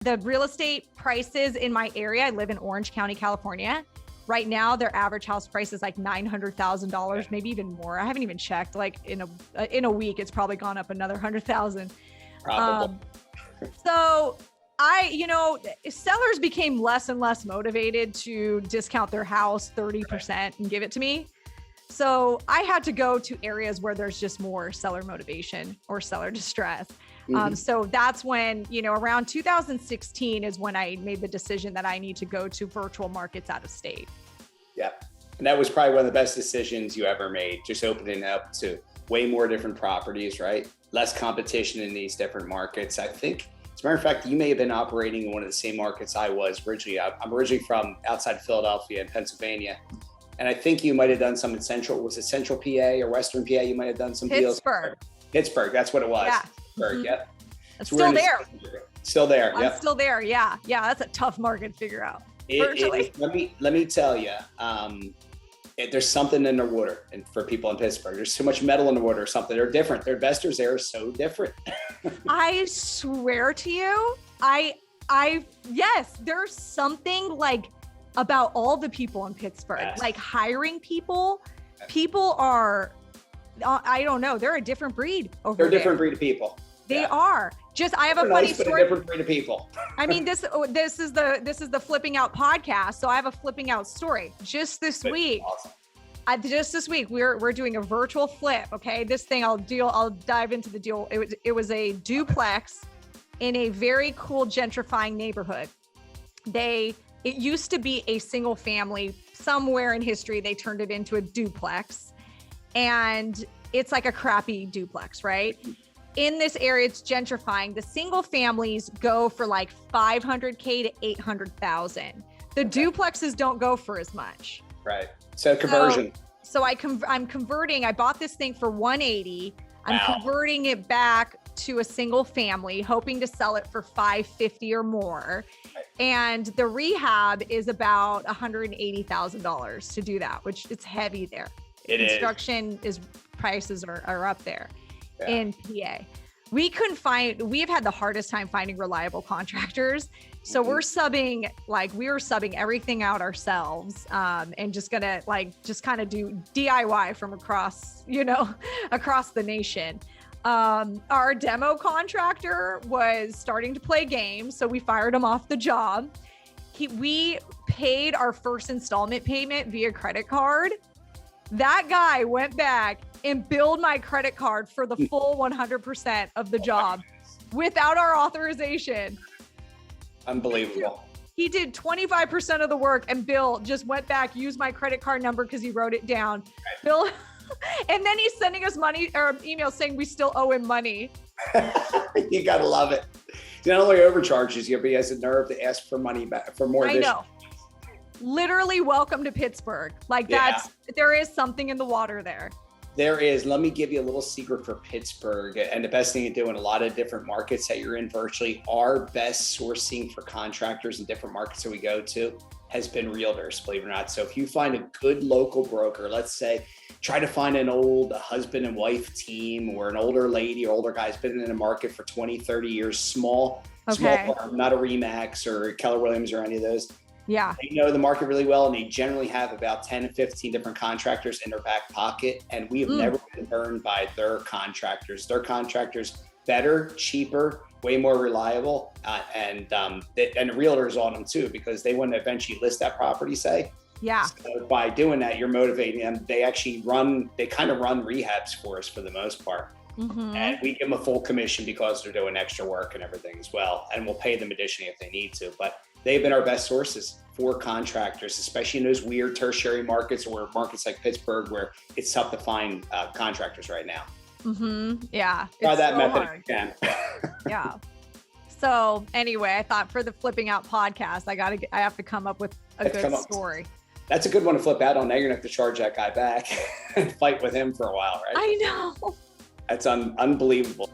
The real estate prices in my area, I live in Orange County, California. Right now, their average house price is like $900,000, maybe even more. I haven't even checked. Like in a week, it's probably gone up another 100,000. Probably. So sellers became less and less motivated to discount their house 30% and give it to me. So I had to go to areas where there's just more seller motivation or seller distress. So that's when, around 2016 is when I made the decision that I need to go to virtual markets out of state. Yeah. And that was probably one of the best decisions you ever made, just opening up to way more different properties, right? Less competition in these different markets. I think, as a matter of fact, you may have been operating in one of the same markets I was originally. I'm originally from outside Philadelphia in Pennsylvania. And I think you might have done some in was it Central PA or Western PA? You might have done some deals. Pittsburg, that's what it was. Yeah. Pittsburgh, yep. It's still there. Still there, I'm still there, yeah. Yeah, that's a tough market to figure out. Let me tell you, there's something in the water, and for people in Pittsburgh, there's too much metal in the water or something. They're different. Their investors there are so different. I swear to you, yes, there's something like about all the people in Pittsburgh, like hiring people. People are, I don't know, they're a different breed over there. They're a different breed of people. They are. I have a funny story. A different breed of people. I mean, this is the Flipping Out podcast. So I have a flipping out story. Just this week, we're doing a virtual flip. Okay, this thing I'll dive into the deal. It was a duplex in a very cool gentrifying neighborhood. It used to be a single family. Somewhere in history, they turned it into a duplex, and it's like a crappy duplex, right? In this area, it's gentrifying. The single families go for like $500K to $800,000. The duplexes don't go for as much. Right. So conversion. So I'm converting. I bought this thing for $180,000. I'm converting it back to a single family, hoping to sell it for $550,000 or more. And the rehab is about $180,000 to do that, which it's heavy there. Construction prices are up there. Yeah. In PA. We have had the hardest time finding reliable contractors. So we were subbing everything out ourselves, and just kind of do DIY from across the nation. Our demo contractor was starting to play games, so we fired him off the job. We paid our first installment payment via credit card. That guy went back and billed my credit card for the full 100% of the job without our authorization. Unbelievable. He did 25% of the work, and Bill just went back, used my credit card number because he wrote it down. Right. Bill, and then he's sending us money or email saying we still owe him money. You gotta love it. He not only overcharges you, but he has the nerve to ask for money back for more. I know. Literally, welcome to Pittsburgh. There is something in the water there. There is. Let me give you a little secret for Pittsburgh. And the best thing to do in a lot of different markets that you're in virtually, our best sourcing for contractors in different markets that we go to has been realtors, believe it or not. So if you find a good local broker, let's say, try to find an old husband and wife team or an older lady or older guy's been in the market for 20, 30 years, small firm, not a Remax or Keller Williams or any of those. Yeah. They know the market really well, and they generally have about 10 to 15 different contractors in their back pocket. And we have never been burned by their contractors. Their contractors better, cheaper, way more reliable, and the realtors on them too, because they want to eventually list that property, say. Yeah. So by doing that, you're motivating them. They kind of run rehabs for us for the most part. Mm-hmm. And we give them a full commission because they're doing extra work and everything as well. And we'll pay them additionally if they need to. But they've been our best sources for contractors, especially in those weird tertiary markets or markets like Pittsburgh, where it's tough to find contractors right now. Mm-hmm. Yeah. Try that method if you can. Yeah. So anyway, I thought for the Flipping Out podcast, I have to come up with a good story. That's a good one to flip out on. Now you're gonna have to charge that guy back and fight with him for a while, right? I know. That's unbelievable.